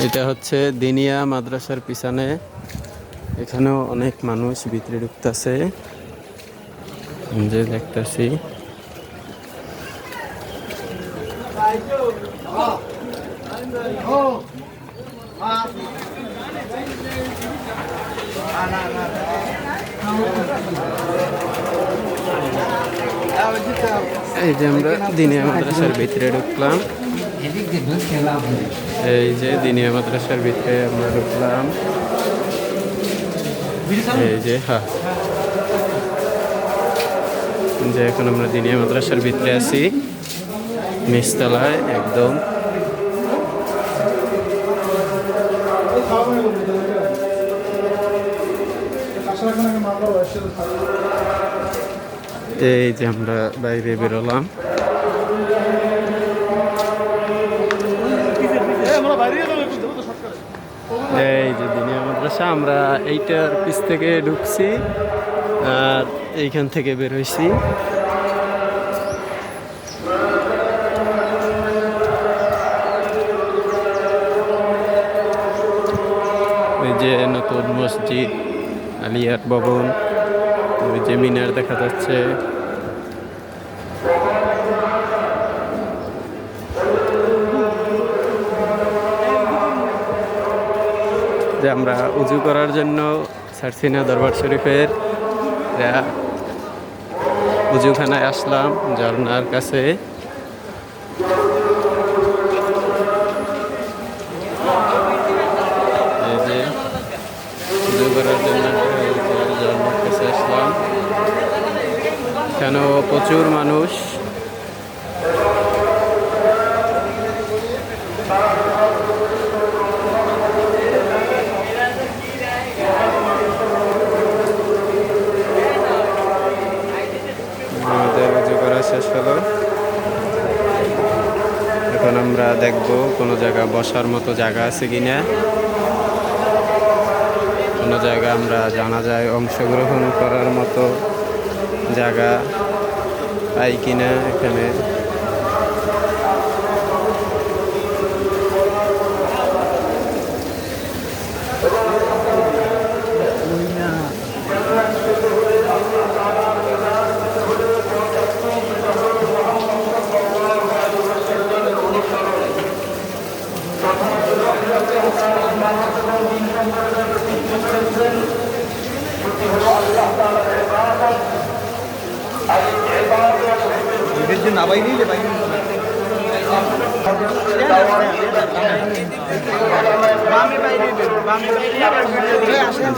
এটা হচ্ছে দিনিয়া মাদ্রাসার পিছনে। এখানেও অনেক মানুষ ভিতরে ঢুকতেছে, যে দেখতেছি। এই যে আমরা দিনিয়া মাদ্রাসার ভিতরে ঢুকলাম। এই যে দিনিয়া মাদ্রাসার ভিতরে আমরা ঢুকলাম। এই যে যে এখন আমরা দিনিয়া মাদ্রাসার ভিতরে আছি, নিচতলায় একদম। এই যে আমরা বাইরে বেরোলাম। এই যে দিনিয়া মাদ্রাসা, আমরা এইটার পিছ থেকে ঢুকছি আর এইখান থেকে বের হইছি। ওই যে নতুন মসজিদ, আলিয়াট ভবন, ওই যে মিনার দেখা যাচ্ছে। যে আমরা উজু করার জন্য ছাড়ছি না দরবার শরীফের উজুখানায় আসলাম, ঝর্ণার কাছে। এই যে উজু করার জন্য ঝর্ণার কাছে আসলাম। এখানেও প্রচুর মানুষ। আমাদের উজু করা শেষ হলো। এখন আমরা দেখব কোনো জায়গা বসার মতো জায়গা আছে কিনা, কোনো জায়গা আমরা জানা যায় অংশগ্রহণ করার মতো জায়গা পাই কিনা এখানে।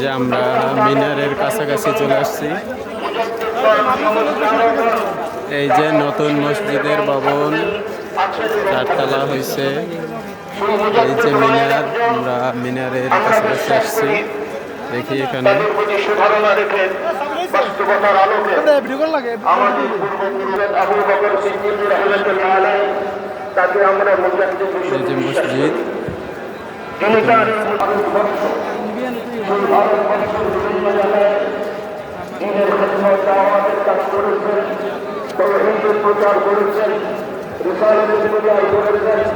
যে আমরা মিনারের কাছাকাছি চলে আসছি। এই যে নতুন মসজিদের ভবন, 4 তলা হয়েছে। এই যে মিনার, আমরা মিনারের কাছাকাছি আসছি। দেখি এখানে এই যে মসজিদ, প্রচার করেছেন, সতর্ক করেছেন।